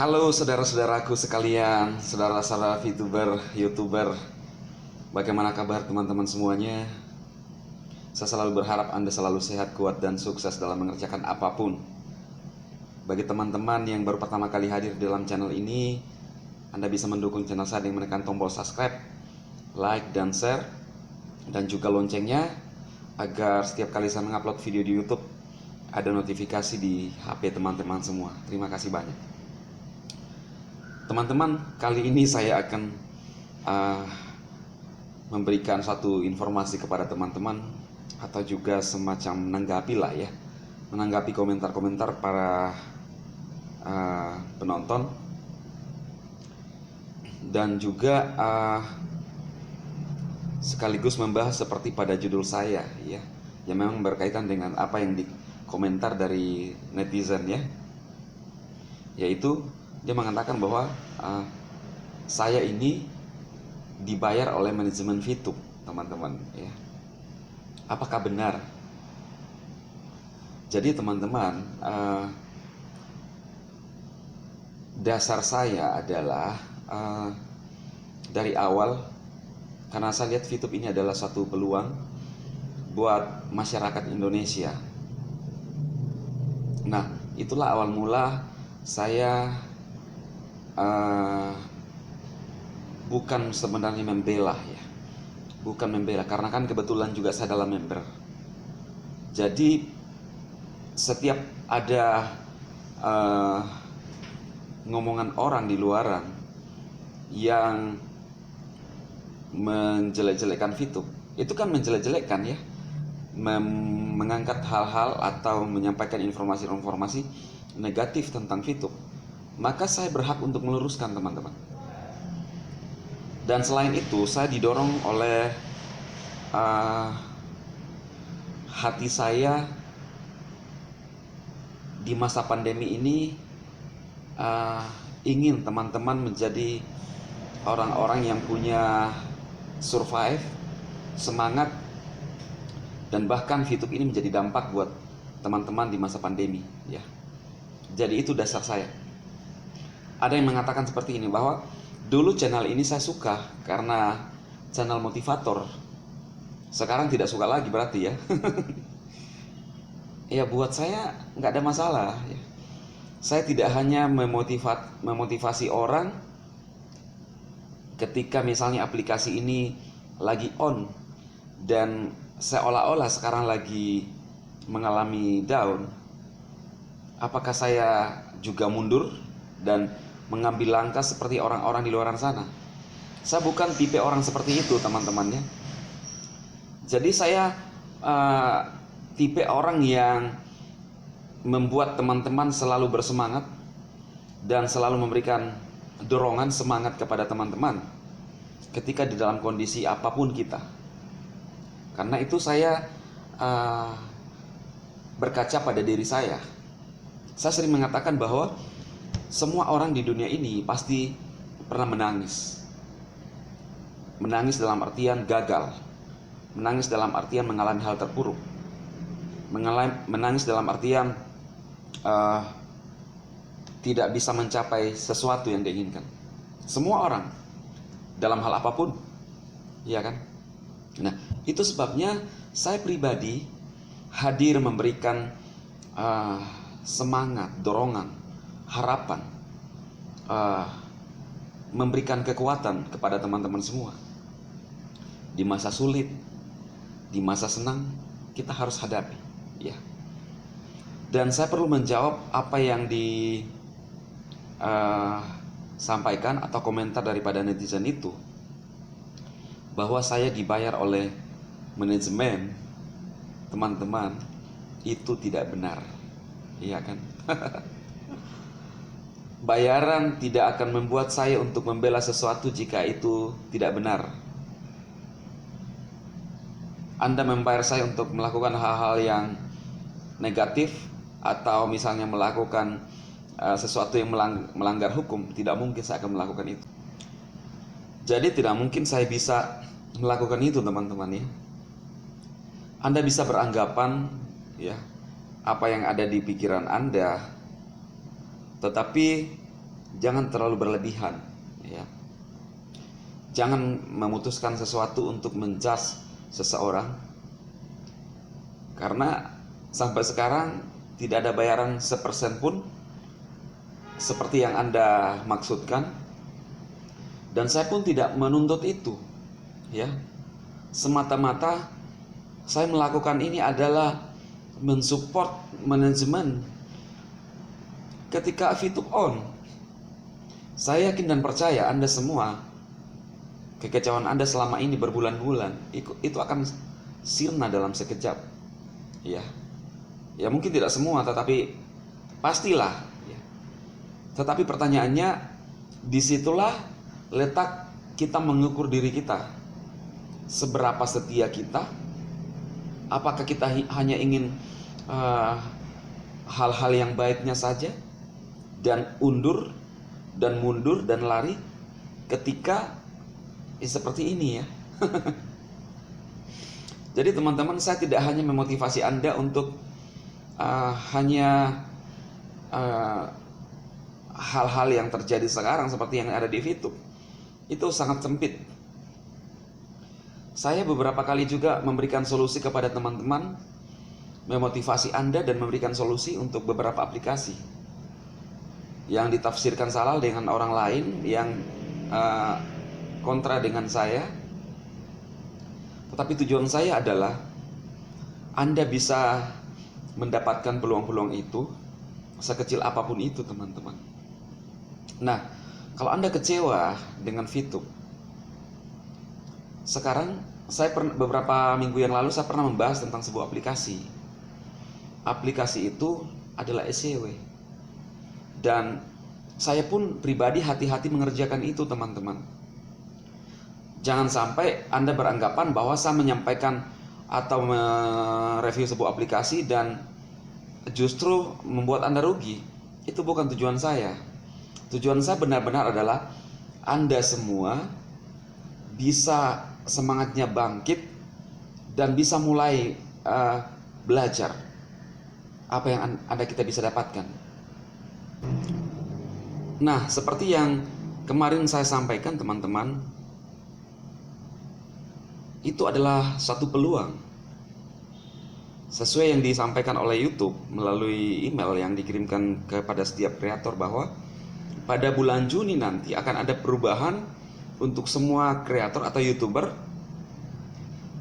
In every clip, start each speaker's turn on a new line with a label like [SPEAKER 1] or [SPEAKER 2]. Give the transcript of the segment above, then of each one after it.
[SPEAKER 1] Halo saudara-saudaraku sekalian, saudara-saudara VTuber, YouTuber. Bagaimana kabar teman-teman semuanya? Saya selalu berharap Anda selalu sehat, kuat, dan sukses dalam mengerjakan apapun. Bagi teman-teman yang baru pertama kali hadir dalam channel ini, Anda bisa mendukung channel saya dengan menekan tombol subscribe, like, dan share, dan juga loncengnya, agar setiap kali saya mengupload video di YouTube, ada notifikasi di HP teman-teman semua. Terima kasih banyak. Teman-teman, kali ini saya akan memberikan satu informasi kepada teman-teman, atau juga semacam menanggapi komentar-komentar para penonton, dan juga sekaligus membahas seperti pada judul saya, ya, yang memang berkaitan dengan apa yang dikomentar dari netizen, ya, yaitu dia mengatakan bahwa saya ini dibayar oleh manajemen VTube, teman-teman, ya. Apakah benar? Jadi teman-teman, dasar saya adalah dari awal, karena saya lihat VTube ini adalah satu peluang buat masyarakat Indonesia. Nah, itulah awal mula saya bukan sebenarnya membela, ya, bukan membela, karena kan kebetulan juga saya adalah member. Jadi setiap ada ngomongan orang di luaran yang menjelek-jelekkan VTube, itu kan menjelek-jelekkan, ya, mengangkat hal-hal atau menyampaikan informasi-informasi negatif tentang VTube, maka saya berhak untuk meluruskan, teman-teman. Dan selain itu, saya didorong oleh hati saya di masa pandemi ini, ingin teman-teman menjadi orang-orang yang punya survive, semangat, dan bahkan VTube ini menjadi dampak buat teman-teman di masa pandemi, ya. Jadi itu dasar saya. Ada yang mengatakan seperti ini, bahwa dulu channel ini saya suka karena channel motivator. Sekarang tidak suka lagi berarti, ya. Ya, buat saya nggak ada masalah, ya. Saya tidak hanya memotivasi orang ketika misalnya aplikasi ini lagi on dan seolah-olah sekarang lagi mengalami down. Apakah saya juga mundur dan mengambil langkah seperti orang-orang di luar sana? Saya bukan tipe orang seperti itu, teman-temannya. Jadi saya tipe orang yang membuat teman-teman selalu bersemangat dan selalu memberikan dorongan semangat kepada teman-teman ketika di dalam kondisi apapun kita. Karena itu saya berkaca pada diri saya. Saya sering mengatakan bahwa semua orang di dunia ini pasti pernah menangis. Menangis dalam artian gagal. Menangis dalam artian mengalami hal terpuruk. Menangis dalam artian tidak bisa mencapai sesuatu yang diinginkan. Semua orang dalam hal apapun, ya kan? Nah, itu sebabnya saya pribadi hadir memberikan semangat, dorongan, harapan, memberikan kekuatan kepada teman-teman semua. Di masa sulit, di masa senang, kita harus hadapi, ya. Dan saya perlu menjawab apa yang disampaikan atau komentar daripada netizen itu, bahwa saya dibayar oleh manajemen. Teman-teman, itu tidak benar, iya kan? Bayaran tidak akan membuat saya untuk membela sesuatu jika itu tidak benar. Anda membayar saya untuk melakukan hal-hal yang negatif, atau misalnya melakukan sesuatu yang melanggar hukum, tidak mungkin saya akan melakukan itu. Jadi tidak mungkin saya bisa melakukan itu, teman-teman, ya. Anda bisa beranggapan, ya, apa yang ada di pikiran Anda, tetapi jangan terlalu berlebihan, ya. Jangan memutuskan sesuatu untuk menjudge seseorang, karena sampai sekarang tidak ada bayaran 1% pun seperti yang Anda maksudkan, dan saya pun tidak menuntut itu, ya. Semata-mata saya melakukan ini adalah mensupport manajemen. Ketika VTube on, saya yakin dan percaya Anda semua, kekecewaan Anda selama ini berbulan-bulan itu akan sirna dalam sekejap, ya. Ya mungkin tidak semua, tetapi pastilah, ya. Tetapi pertanyaannya, disitulah letak kita mengukur diri kita. Seberapa setia kita? Apakah kita hanya ingin hal-hal yang baiknya saja, dan undur dan mundur dan lari ketika seperti ini, ya. Jadi teman-teman, saya tidak hanya memotivasi Anda untuk hanya hal-hal yang terjadi sekarang seperti yang ada di VTube. Itu sangat sempit. Saya beberapa kali juga memberikan solusi kepada teman-teman, memotivasi Anda dan memberikan solusi untuk beberapa aplikasi yang ditafsirkan salah dengan orang lain yang kontra dengan saya. Tetapi tujuan saya adalah Anda bisa mendapatkan peluang-peluang itu, sekecil apapun itu, teman-teman. Nah, kalau Anda kecewa dengan VTube, sekarang beberapa minggu yang lalu saya pernah membahas tentang sebuah aplikasi. Aplikasi itu adalah SEO, dan saya pun pribadi hati-hati mengerjakan itu, teman-teman. Jangan sampai Anda beranggapan bahwa saya menyampaikan atau mereview sebuah aplikasi dan justru membuat Anda rugi. Itu bukan tujuan saya. Tujuan saya benar-benar adalah Anda semua bisa semangatnya bangkit dan bisa mulai belajar apa yang kita bisa dapatkan. Nah, seperti yang kemarin saya sampaikan, teman-teman, itu adalah satu peluang. Sesuai yang disampaikan oleh YouTube melalui email yang dikirimkan kepada setiap kreator, bahwa pada bulan Juni nanti akan ada perubahan untuk semua kreator atau YouTuber.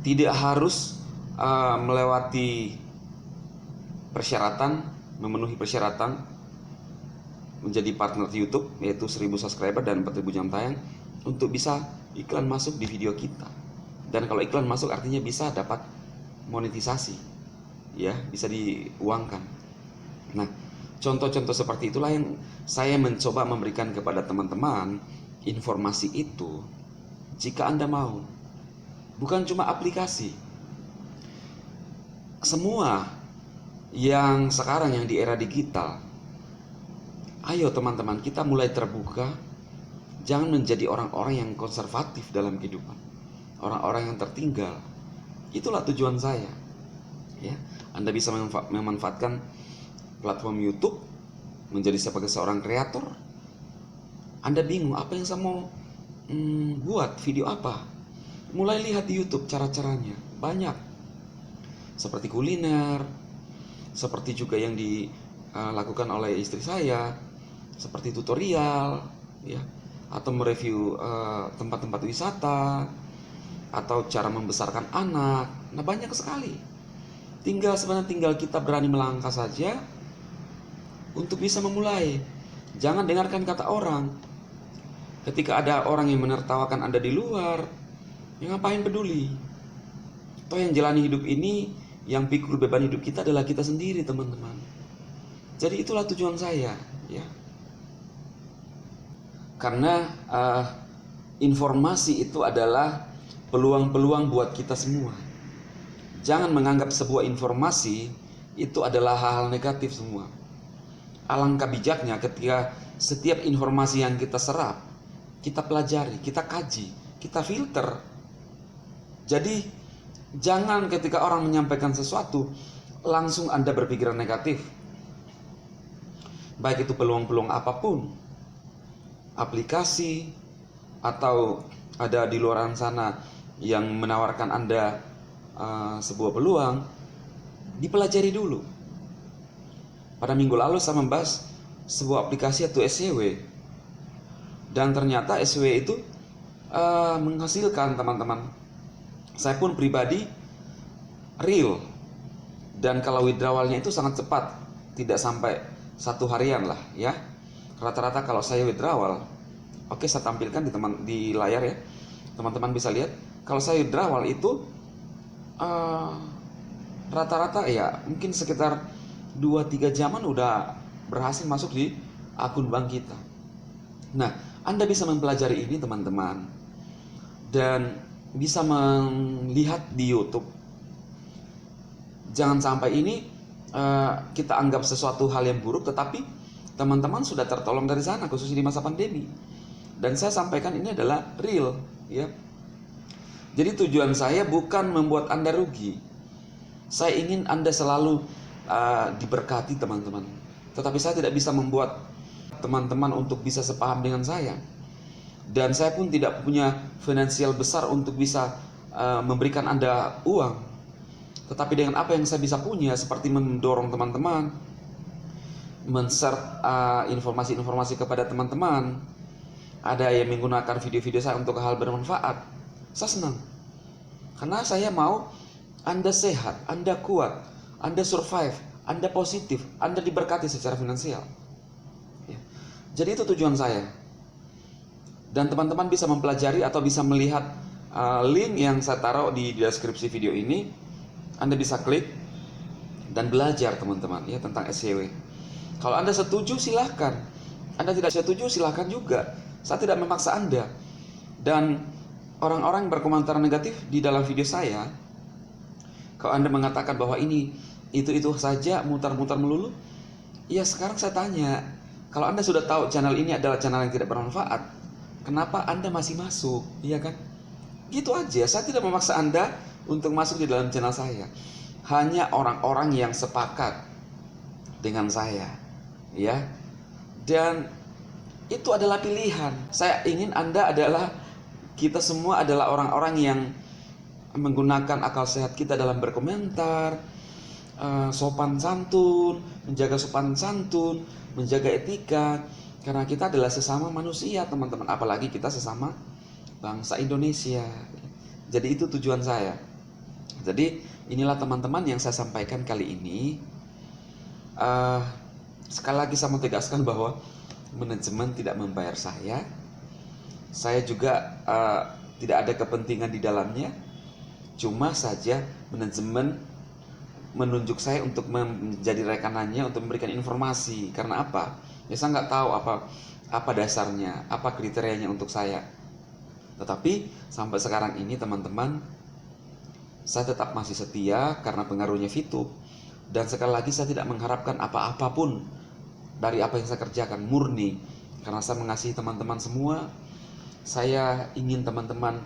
[SPEAKER 1] Tidak harus melewati persyaratan, memenuhi persyaratan menjadi partner YouTube, yaitu 1000 subscriber dan 4000 jam tayang, untuk bisa iklan masuk di video kita. Dan kalau iklan masuk artinya bisa dapat monetisasi, ya, bisa diuangkan. Nah, contoh-contoh seperti itulah yang saya mencoba memberikan kepada teman-teman informasi itu. Jika Anda mau, bukan cuma aplikasi, semua yang sekarang yang di era digital, ayo teman-teman, kita mulai terbuka. Jangan menjadi orang-orang yang konservatif dalam kehidupan, orang-orang yang tertinggal. Itulah tujuan saya, ya. Anda bisa memanfaatkan platform YouTube menjadi sebagai seorang kreator. Anda bingung apa yang saya mau buat, video apa? Mulai lihat di YouTube cara-caranya, banyak. Seperti kuliner, seperti juga yang dilakukan oleh istri saya, seperti tutorial, ya, atau mereview tempat-tempat wisata, atau cara membesarkan anak. Nah, banyak sekali. Sebenarnya tinggal kita berani melangkah saja untuk bisa memulai. Jangan dengarkan kata orang. Ketika ada orang yang menertawakan Anda di luar, ya ngapain peduli? Toh yang jalani hidup ini, yang pikul beban hidup kita adalah kita sendiri, teman-teman. Jadi itulah tujuan saya, ya. Karena informasi itu adalah peluang-peluang buat kita semua. Jangan menganggap sebuah informasi itu adalah hal-hal negatif semua. Alangkah bijaknya ketika setiap informasi yang kita serap, kita pelajari, kita kaji, kita filter. Jadi jangan ketika orang menyampaikan sesuatu langsung Anda berpikiran negatif, baik itu peluang-peluang apapun. aplikasi atau ada di luar sana yang menawarkan Anda sebuah peluang, dipelajari dulu. Pada minggu lalu saya membahas sebuah aplikasi yaitu SCW, dan ternyata SCW itu menghasilkan, teman-teman. Saya pun pribadi real, dan kalau withdrawalnya itu sangat cepat, tidak sampai 1 harian lah ya. Rata-rata kalau saya withdrawal, oke, saya tampilkan di layar ya, teman-teman bisa lihat. Kalau saya withdrawal itu rata-rata ya mungkin sekitar 2-3 jaman udah berhasil masuk di akun bank kita. Nah, Anda bisa mempelajari ini, teman-teman, dan bisa melihat di YouTube. Jangan sampai ini kita anggap sesuatu hal yang buruk, tetapi teman-teman sudah tertolong dari sana, khususnya di masa pandemi. Dan saya sampaikan ini adalah real ya. Jadi tujuan saya bukan membuat Anda rugi. Saya ingin Anda selalu diberkati, teman-teman. Tetapi saya tidak bisa membuat teman-teman untuk bisa sepaham dengan saya. Dan saya pun tidak punya finansial besar untuk bisa memberikan Anda uang. Tetapi dengan apa yang saya bisa punya, seperti mendorong teman-teman, men-share informasi-informasi kepada teman-teman, ada yang menggunakan video-video saya untuk hal bermanfaat, saya senang. Karena saya mau Anda sehat, Anda kuat, Anda survive, Anda positif, Anda diberkati secara finansial ya. Jadi itu tujuan saya. Dan teman-teman bisa mempelajari atau bisa melihat link yang saya taruh di deskripsi video ini. Anda bisa klik dan belajar, teman-teman ya, tentang SCW. Kalau Anda setuju silahkan, Anda tidak setuju silahkan juga. Saya tidak memaksa Anda. Dan orang-orang yang berkomentar negatif di dalam video saya, kalau Anda mengatakan bahwa ini itu saja, mutar-mutar melulu, ya sekarang saya tanya, kalau Anda sudah tahu channel ini adalah channel yang tidak bermanfaat, kenapa Anda masih masuk? Iya kan? Gitu aja. Saya tidak memaksa Anda untuk masuk di dalam channel saya. Hanya orang-orang yang sepakat dengan saya, ya. Dan itu adalah pilihan. Saya ingin Anda adalah, kita semua adalah orang-orang yang menggunakan akal sehat kita dalam berkomentar, sopan santun, menjaga sopan santun, menjaga etika, karena kita adalah sesama manusia, teman-teman. Apalagi kita sesama bangsa Indonesia. Jadi itu tujuan saya. Jadi inilah, teman-teman, yang saya sampaikan kali ini. Sekali lagi saya mau tegaskan bahwa manajemen tidak membayar saya. Saya juga tidak ada kepentingan di dalamnya. Cuma saja manajemen menunjuk saya untuk menjadi rekanannya, untuk memberikan informasi. Karena apa? Ya saya nggak tahu apa dasarnya, apa kriterianya untuk saya. Tetapi sampai sekarang ini, teman-teman, saya tetap masih setia karena pengaruhnya VTube. Dan sekali lagi saya tidak mengharapkan apa-apapun dari apa yang saya kerjakan, murni karena saya mengasihi teman-teman semua. Saya ingin teman-teman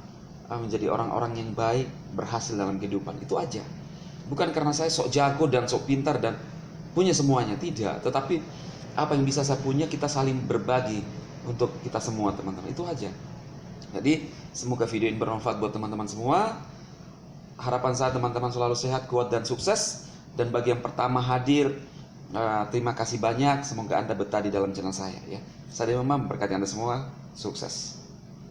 [SPEAKER 1] menjadi orang-orang yang baik, berhasil dalam kehidupan. Itu aja. Bukan karena saya sok jago dan sok pintar dan punya semuanya, tidak. Tetapi apa yang bisa saya punya, kita saling berbagi untuk kita semua, teman-teman. Itu aja. Jadi semoga video ini bermanfaat buat teman-teman semua. Harapan saya teman-teman selalu sehat, kuat, dan sukses. Dan bagi yang pertama hadir, terima kasih banyak. Semoga Anda betah di dalam channel saya ya. Saya memberkati Anda semua. Sukses.